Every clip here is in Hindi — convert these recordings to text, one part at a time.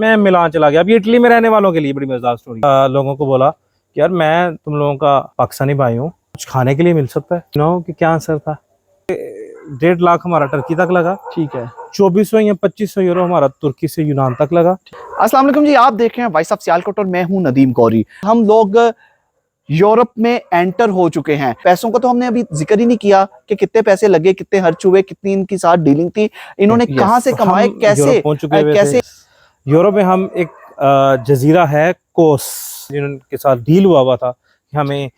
मैं मिलान चला गया। अभी इटली में रहने वालों के लिए बड़ी मजेदार स्टोरी। लोगों को बोला कि यार मैं तुम लोगों का पाकिस्तानी भाई हूँ, कुछ खाने के लिए मिल सकता है। नो कि क्या आंसर था। 1.5 लाख हमारा टर्की तक लगा, ठीक है। 2400 या 2500 यूरो हमारा तुर्की से यूनान तक लगा। अस्सलाम वालेकुम जी, आप देख रहे हैं वॉइस ऑफ सियालकोट और मैं हूं नदीम कौरी। हम लोग यूरोप में एंटर हो चुके हैं। पैसों का तो हमने अभी जिक्र ही नहीं किया कि कितने पैसे लगे, कितने खर्च हुए, कितनी इनकी साथ डीलिंग थी, इन्होंने कहां से कमाए, कैसे पहुंच चुके हुए थे। यूरोप में हम एक जजीरा है कोस, जिनके साथ डील हुआ था कि हमें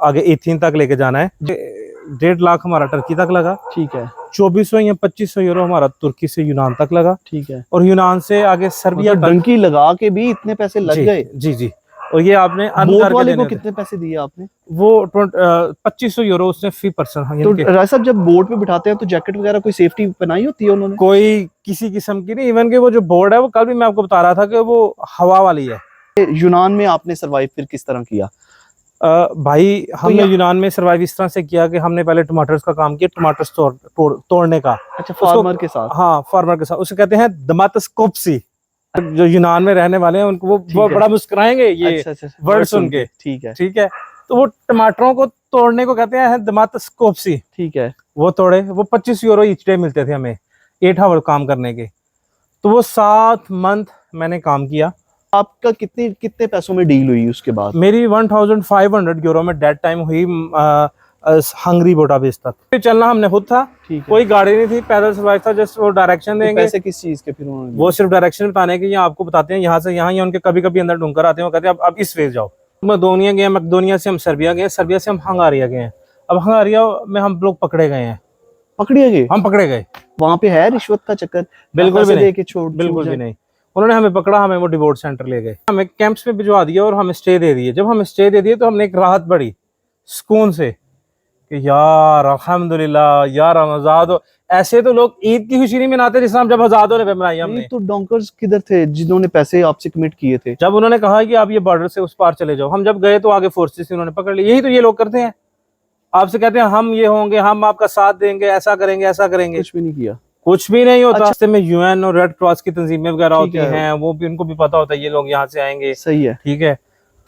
आगे एथेन तक लेके जाना है। 1.5 लाख हमारा टर्की तक लगा, ठीक है। 2400 या 2500 यूरो हमारा तुर्की से यूनान तक लगा, ठीक है। और यूनान से आगे सर्बिया तक। डंकी लगा के भी इतने पैसे लग गए। जी जी। और ये आपने बोट वाले को कितने पैसे दिए आपने? वो 2500 यूरो उसने फी पर्सन। तो राय जब बोट पे बिठाते हैं तो जैकेट वगैरह कोई सेफ्टी बनाई होती है उन्होंने? कोई किसी किस्म की नहीं। इवन के वो जो बोर्ड है वो कल भी मैं आपको बता रहा था कि वो हवा वाली है। यूनान में आपने सरवाइव फिर किस तरह किया? भाई हमने यूनान में सर्वाइव इस तरह से किया कि हमने पहले टमाटर्स का काम किया, टमाटर्स तोड़ने का। अच्छा, फार्मर के साथ? हाँ, फार्मर के साथ। उसे कहते हैं दमातस्कोप्सी। जो यूनान में रहने वाले हैं उनको वो बड़ा मुस्कुराएंगे ये वर्ड सुन के। ठीक है, ठीक है। तो वो टमाटरों को तोड़ने को कहते हैं दमातस्कोप्सी। ठीक है। वो तोड़े, वो 25 यूरो ईच डे मिलते थे हमें 8 आवर काम करने के। तो वो 7 मंथ मैंने काम किया। आपका कितने पैसों में डील हुई उसके बाद? मेरी 1500 यूरो में डेट टाइम हुई हंगरी बुडापेस्ट तक। चलना हमने खुद था, कोई गाड़ी नहीं थी, पैदल सर्वाइव था। जस्ट वो डायरेक्शन देंगे। पैसे किस चीज के फिर उन्होंने? वो सिर्फ डायरेक्शन बताने के, या आपको बताते हैं यहाँ से यहाँ, या उनके कभी कभी अंदर ढूंढकर आते हैं। वो कहते हैं अब इस वे जाओ। मकदोनिया गए, मकदोनिया से हम सर्बिया गए, सर्बिया से हम हंगारिया गए। अब हंगारिया में हम लोग पकड़े गए हैं। पकड़े गए? हम पकड़े गए। वहां पे है रिश्वत का चक्कर? बिल्कुल भी नहीं, बिल्कुल भी नहीं। उन्होंने हमें पकड़ा, हमें वो डिवोर्स सेंटर ले गए, हमें कैंप्स में भिजवा दिया और हमें स्टे दे दिए। जब हमें स्टे दे दिए तो हमने एक राहत बढ़ी सुकून से कि यार अल्हम्दुलिल्लाह, यार हम आजाद हो। ऐसे तो लोग ईद की खुशी नहीं मनाते जिस हम जब आजाद होने पे मनाई हमने। तो डोंकर्स किधर थे जिन्होंने पैसे आपसे कमिट किए थे? जब उन्होंने कहा कि आप ये बॉर्डर से उस पार चले जाओ, हम जब गए तो आगे फोर्सेस उन्होंने पकड़ ली। यही तो ये लोग करते हैं, आपसे कहते हैं हम ये होंगे, हम आपका साथ देंगे, ऐसा करेंगे, ऐसा करेंगे। कुछ भी नहीं किया, कुछ भी नहीं होता। अच्छा। में यूएन और रेड क्रॉस की तंजीमें वगैरह होती हैं, वो भी उनको भी पता होता है ये लोग यहाँ से आएंगे। सही है, ठीक है।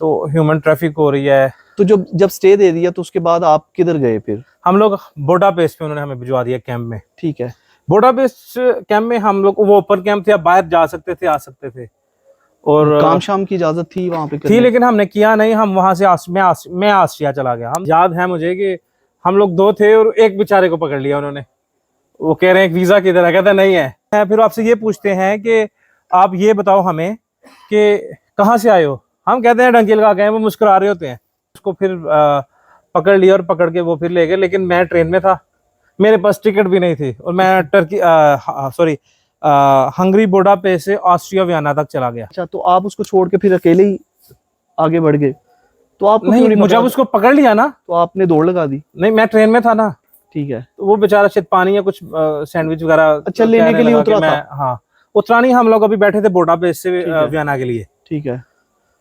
तो ह्यूमन ट्रैफिक हो रही है। तो जब स्टे दे दिया तो उसके बाद आप किधर गए फिर? हम लोग बुडापेस्ट पे, उन्होंने हमें भिजवा दिया कैंप में। ठीक है। बुडापेस्ट कैंप में हम लोग, वो ओपन कैंप थे, आप बाहर जा सकते थे, आ सकते थे। और काम शाम की इजाजत थी वहां पे? थी, लेकिन हमने किया नहीं। हम वहां से मैं आस्ट्रिया चला गया। हम याद है मुझे कि हम लोग 2 थे और एक बेचारे को पकड़ लिया उन्होंने। वो कह रहे हैं वीजा किधर है, कहता नहीं है। फिर आपसे ये पूछते हैं कि आप ये बताओ हमें कि कहाँ से आए हो। हम कहते हैं डंकी लगा गए। वो मुस्कुरा रहे होते हैं। उसको फिर पकड़ लिया और पकड़ के वो फिर ले गए। लेकिन मैं ट्रेन में था, मेरे पास टिकट भी नहीं थी, और मैं हंगरी बुडापेस्ट से ऑस्ट्रिया वियना तक चला गया। अच्छा, तो आप उसको छोड़ के फिर अकेले ही आगे बढ़ गए? तो आप नहीं, मुझे जब उसको पकड़ लिया ना तो आपने दौड़ लगा दी? नहीं, मैं ट्रेन में था ना। ठीक है। तो वो बेचारा शायद पानी या कुछ सैंडविच वगैरह अच्छा लेने के लिए उतरा था? हाँ, उतरा नहीं, हम लोग अभी बैठे थे बुडापेस्ट से वियना के लिए। ठीक है।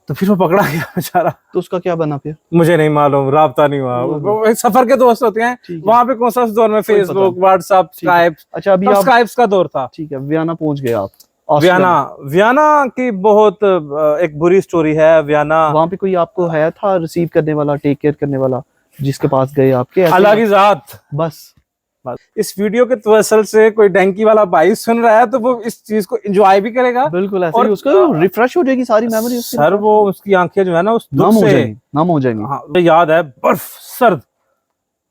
तो फिर वो पकड़ा गया बेचारा। तो उसका क्या बना फिर? मुझे नहीं मालूम, राब्ता नहीं हुआ। सफर के दोस्त होते हैं वहां पे, कौन सा दौर में फेसबुक, व्हाट्सएप, स्काइप। अच्छा, अभी स्काइप का दौर था। ठीक है। वियना पहुंच गए आप? वियना की बहुत एक बुरी स्टोरी है। वियना, वहां पे कोई आपको है था रिसीव करने वाला, टेक केयर करने वाला, जिसके पास गए आपके? अलग ही जात। बस इस वीडियो के तवसल से कोई डंकी वाला भाई सुन रहा है तो वो इस चीज को एंजॉय भी करेगा। बिल्कुल ऐसे, और उसको रिफ्रेश हो जाएगी सारी मेमोरी। सर वो उसकी आंखें जो है ना, उस दुख से नम हो जाएंगी। हाँ, याद है बर्फ, सर्द,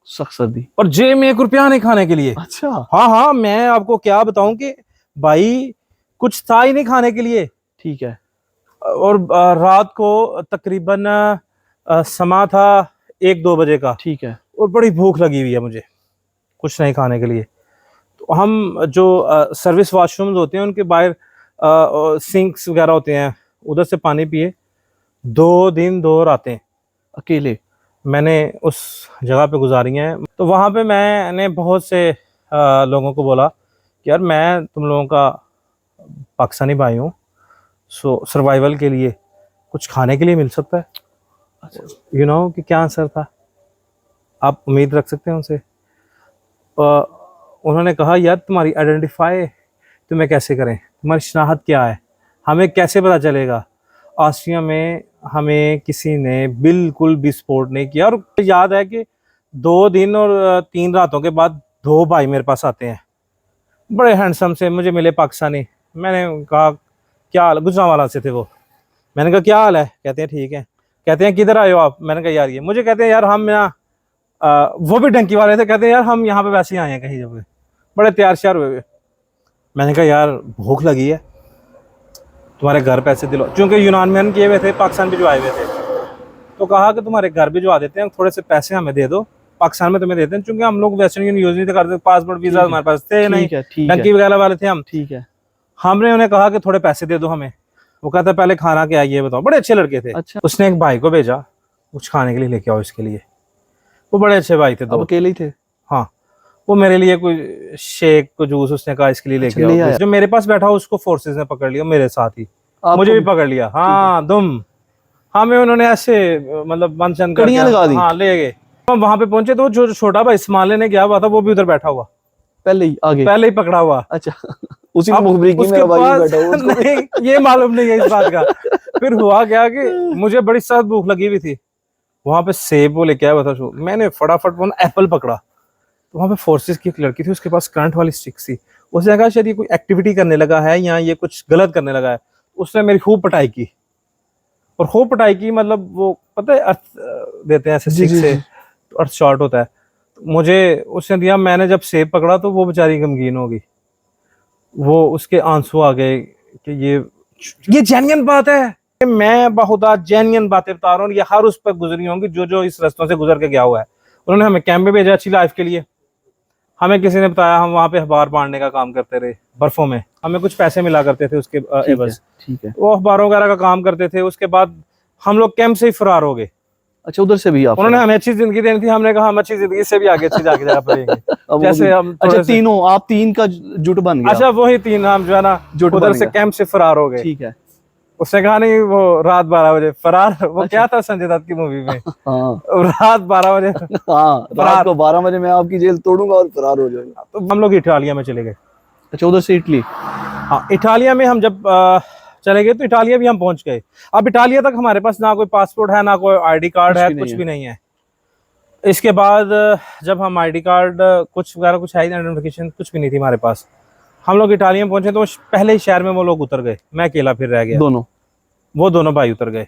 सख्त सर्दी, और जेब में 1 रुपया नहीं खाने के लिए। अच्छा। हाँ हाँ, मैं आपको क्या बताऊं कि भाई कुछ था ही नहीं खाने के लिए। ठीक है। और रात को तकरीबन समा था 1-2 बजे का। ठीक है। और बड़ी भूख लगी हुई है मुझे, कुछ नहीं खाने के लिए। तो हम जो सर्विस वाशरूम्स होते हैं उनके बाहर सिंक्स वगैरह होते हैं, उधर से पानी पिए। 2 दिन 2 रातें अकेले मैंने उस जगह पे गुजारी हैं। तो वहाँ पे मैंने बहुत से लोगों को बोला कि यार मैं तुम लोगों का पाकिस्तानी भाई हूँ, सो सर्वाइवल के लिए कुछ खाने के लिए मिल सकता है। अच्छा। यू नो कि क्या आंसर था, आप उम्मीद रख सकते हैं उनसे। उन्होंने कहा यार तुम्हारी आइडेंटिफाई तुम्हें कैसे करें, तुम्हारी शनाख्त क्या है, हमें कैसे पता चलेगा? ऑस्ट्रिया में हमें किसी ने बिल्कुल भी सपोर्ट नहीं किया। और याद है कि 2 दिन और 3 रातों के बाद 2 भाई मेरे पास आते हैं, बड़े हैंडसम से मुझे मिले, पाकिस्तानी। मैंने कहा क्या हाल, गुजरांवाला से थे वो। मैंने कहा क्या हाल है? कहते हैं ठीक है। कहते हैं किधर आए हो आप? मैंने कहा यार ये, मुझे कहते हैं यार हम यहाँ, वो भी डंकी वाले थे, कहते हैं यार हम यहाँ पे वैसे ही आए हैं कहीं जब। बड़े तैयार श्यार हुए। मैंने कहा यार भूख लगी है, तुम्हारे घर पैसे दिलो, क्योंकि यूनान में किए हुए थे, पाकिस्तान भी जो आए हुए थे। तो कहा कि तुम्हारे घर भी जो आ देते हैं, थोड़े से पैसे हमें दे दो, पाकिस्तान में तुम्हें देते हैं, क्योंकि हम लोग वेस्टर्न यूनियन यूज नहीं करते, पासपोर्ट वीजा हमारे पास थे नहीं, डंकी वगैरह वाले थे हम। ठीक है। हमने उन्हें कहा कि थोड़े पैसे दे दो हमें। वो कहता पहले खाना क्या है ये बताओ। बड़े अच्छे लड़के थे। अच्छा। उसने एक भाई को भेजा, कुछ खाने के लिए लेके आओ इसके लिए। वो बड़े अच्छे भाई थे। अब अकेले ही थे? हाँ, वो मेरे लिए कोई शेक को जूस उसने कहा इसके लिए लेके ले आओ। आया। जो मेरे पास बैठा उसको फोर्सेस ने पकड़ लिया, मेरे साथ ही मुझे भी पकड़ लिया। हाँ दुम, हमें उन्होंने ऐसे मतलब मनचन कड़ियां लगा दी। हाँ ले गए। हम वहां पे पहुंचे तो जो छोटा भाई सामान लेने गया हुआ था वो भी उधर बैठा हुआ, पहले ही आगे, पहले ही पकड़ा हुआ। अच्छा। उसी में मुखबिरी की मेरा भाई बैठा हुआ, उसको नहीं ये मालूम नहीं है इस बात का। फिर हुआ क्या कि मुझे बड़ी सख्त भूख लगी हुई थी, वहां पे सेब वो लेके आया हुआ था। मैंने फटाफट वो एप्पल पकड़ा, तो वहां पे फोर्सेस की एक लड़की थी, उसके पास करंट वाली स्टिक थी। उसने कहा शायद ये कोई एक्टिविटी करने लगा है या ये कुछ गलत करने लगा है। उसने मेरी खूब पिटाई की, और खूब पिटाई की मतलब वो पता है अर्थ देते हैं ऐसे स्टिक से, तो अर्थ शॉर्ट होता है। मुझे उसने दिया, मैंने जब सेब पकड़ा तो वो बेचारी गमगीन हो गई, वो उसके आंसू आ गए कि ये जेन्युइन बात है। मैं बहुत जेन्युइन बातें बता रहा हूँ, ये हर उस पर गुजरी होंगी जो जो इस रास्तों से गुजर के गया हुआ है। उन्होंने हमें कैंप में भेजा अच्छी लाइफ के लिए। हमें किसी ने बताया, हम वहाँ पे अखबार बांटने का काम करते रहे बर्फों में, हमें कुछ पैसे मिला करते थे उसके एवज। ठीक है। वो अखबारों वगैरह का काम करते थे। उसके बाद हम लोग कैंप से ही फरार हो गए। अच्छा, उधर से भी आप? उन्होंने हमें अच्छी जिंदगी देनी थी, हमने कहा हम अच्छी जिंदगी से भी आगे अच्छी जाके जगह पर रहेंगे। जैसे हम अच्छा, तीनों आप 3 का जुट बन गया? अच्छा, वही 3 हम जो है ना उधर से कैंप से फरार हो गए। ठीक है। उसने कहा नहीं वो रात 12 बजे फरार, वो क्या था संजय दत्त की मूवी में, रात 12 बजे, हाँ, रात को 12 बजे मैं आपकी जेल तोड़ूंगा और फरार हो जाऊंगा। तो हम लोग इटालिया में चले गए। अच्छा, उधर से इटली? हाँ, इटालिया में हम जब चले गए तो इटालिया भी हम पहुंच गए। अब इटालिया तक हमारे पास ना कोई पासपोर्ट है, ना कोई आईडी कार्ड है, कुछ भी नहीं है। इसके बाद जब हम आईडी कार्ड कुछ वगैरह कुछ आइडेंटिफिकेशन कुछ भी नहीं थी हमारे पास। हम लोग इटालिया में पहुंचे तो पहले ही शहर में वो लोग उतर गए, मैं अकेला फिर रह गया। वो दोनों भाई उतर गए।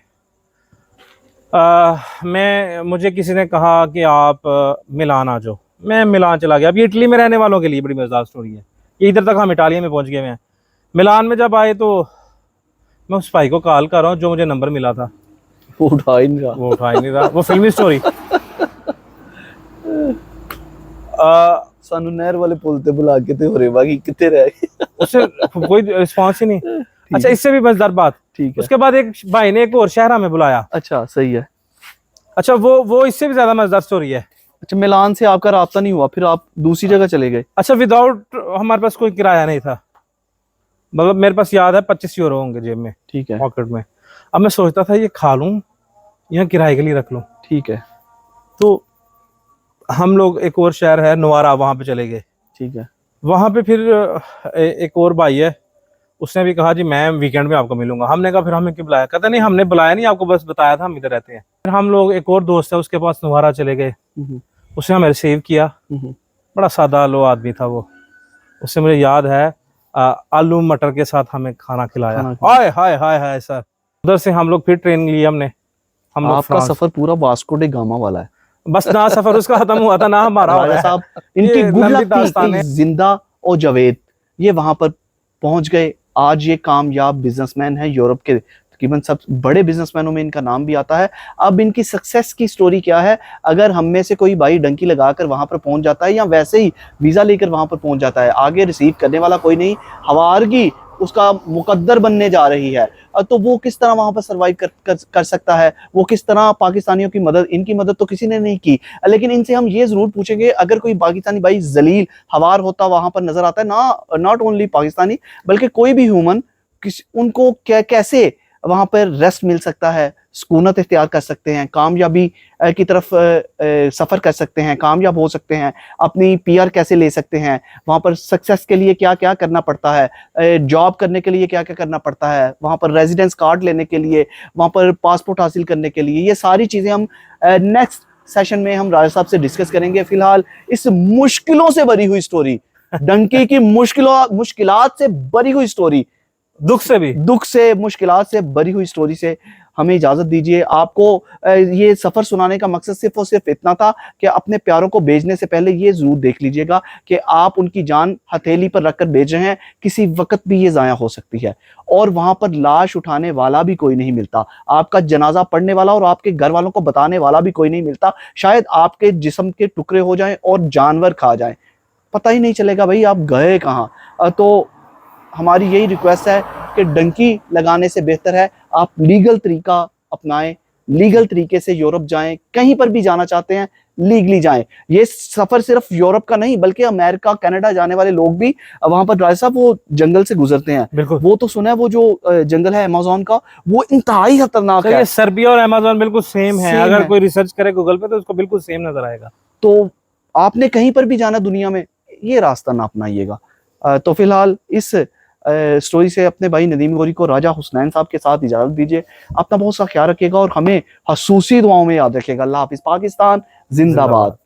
मुझे किसी ने कहा कि आप मिलान आ जाओ, मैं मिलान चला गया। अब ये इटली में रहने वालों के लिए बड़ी मजेदार स्टोरी है। ये इधर तक हम इटालिया में पहुंच गए हैं। मिलान में जब आए तो मैं उस भाई को कॉल कर रहा हूँ जो मुझे नंबर मिला था, वो उठा ही नहीं रहा। वो फिल्मी स्टोरी सानू नहर वाले पुल ते बुला के ते हो रे बाकी कितने रह गए, उससे कोई रिस्पांस ही नहीं। अच्छा, इससे भी मजेदार बात, ठीक है। उसके बाद एक भाई ने एक और शहर हमें बुलाया। अच्छा, सही है। अच्छा, वो इससे भी ज्यादा मजेदार स्टोरी है। अच्छा, मिलान से आपका राब्ता नहीं हुआ, फिर आप दूसरी जगह चले गए? अच्छा, विदाउट हमारे पास कोई किराया नहीं था, मतलब मेरे पास याद है 25 यूरो होंगे जेब में, ठीक है, पॉकेट में। अब मैं सोचता था ये खा लूं या किराए के लिए रख लूं। ठीक है। तो हम लोग एक और शहर है नवारा, वहां पे चले गए। ठीक है। वहां पे फिर एक और भाई है, उसने भी कहा जी मैं वीकेंड में आपको मिलूंगा। हमने कहा फिर हमें क्यों बुलाया? कहता नहीं हमने बुलाया नहीं, आपको बस बताया था हम इधर रहते हैं। फिर हम लोग एक और दोस्त है उसके पास नवारा चले गए। उसने हमें रिसीव किया, बड़ा सादा लो आदमी था वो। उससे मुझे याद है आलू मटर के साथ हमें खाना खिलाया। हाय हाय हाय हाय सर। उधर से हम लोग फिर ट्रेन ली हमने। हम लोग आपका सफर पूरा वास्को डे गामा वाला है। बस ना सफर उसका खत्म हुआ था ना हमारा हो रहा है। साहब, इनकी गुड लक थी, जिंदा और जावेद ये वहां पर पहुंच गए। आज ये कामयाब बिजनेसमैन है, यूरोप के तकरीबन सब बड़े बिजनेसमैनों में इनका नाम भी आता है। अब इनकी सक्सेस की स्टोरी क्या है? अगर हम में से कोई भाई डंकी लगाकर वहां पर पहुंच जाता है या वैसे ही वीजा लेकर वहां पर पहुंच जाता है, आगे रिसीव करने वाला कोई नहीं, हवारगी उसका मुकद्दर बनने जा रही है, तो वो किस तरह वहां पर सरवाइव कर सकता है? वो किस तरह पाकिस्तानियों की मदद, इनकी मदद तो किसी ने नहीं की, लेकिन इनसे हम ये जरूर पूछेंगे, अगर कोई पाकिस्तानी भाई जलील हवार होता वहां पर नजर आता है ना, नॉट ओनली पाकिस्तानी बल्कि कोई भी ह्यूमन, उनको कैसे वहां पर रेस्ट मिल सकता है, सुकूनत इख्तियार कर सकते हैं, कामयाबी की तरफ सफ़र कर सकते हैं, कामयाब हो सकते हैं, अपनी पीआर कैसे ले सकते हैं, वहाँ पर सक्सेस के लिए क्या क्या करना पड़ता है, जॉब करने के लिए क्या क्या करना पड़ता है, वहाँ पर रेजिडेंस कार्ड लेने के लिए, वहाँ पर पासपोर्ट हासिल करने के लिए, ये सारी चीज़ें हम नेक्स्ट सेशन में हम राजा साहब से डिस्कस करेंगे। फिलहाल इस मुश्किलों से भरी हुई स्टोरी, डंकी की मुश्किलात से भरी हुई स्टोरी, दुख से मुश्किलात से भरी हुई स्टोरी से हमें इजाजत दीजिए। आपको ये सफर सुनाने का मकसद सिर्फ और सिर्फ इतना था कि अपने प्यारों को भेजने से पहले ये जरूर देख लीजिएगा कि आप उनकी जान हथेली पर रखकर भेज रहे हैं, किसी वक्त भी ये जाया हो सकती है और वहां पर लाश उठाने वाला भी कोई नहीं मिलता, आपका जनाजा पढ़ने वाला और आपके घर वालों को बताने वाला भी कोई नहीं मिलता। शायद आपके जिस्म के टुकड़े हो जाएं और जानवर खा जाएं, पता ही नहीं चलेगा भाई आप गए कहाँ। तो हमारी यही रिक्वेस्ट है कि डंकी लगाने से बेहतर है आप लीगल तरीका अपनाएं, लीगल तरीके से यूरोप जाएं, कहीं पर भी जाना चाहते हैं लीगली जाएं। ये सफर सिर्फ यूरोप का नहीं बल्कि अमेरिका कनाडा जाने वाले लोग भी वहां पर राय साहब वो जंगल से गुजरते हैं। वो तो सुना है वो जो जंगल है अमेज़न का वो इंतहाई खतरनाक है। सर्बिया और अमेज़न बिल्कुल सेम है, अगर कोई रिसर्च करे गूगल पे तो उसको बिल्कुल सेम नजर आएगा। तो आपने कहीं पर भी जाना दुनिया में ये रास्ता ना अपनाइएगा। तो फिलहाल इस स्टोरी से अपने भाई नदीम गौरी को राजा हुसनैन साहब के साथ इजाजत दीजिए। अपना बहुत सा ख्याल रखिएगा और हमें खसूसी दुआओं में याद रखिएगा। अल्लाह हाफिज। पाकिस्तान जिंदाबाद।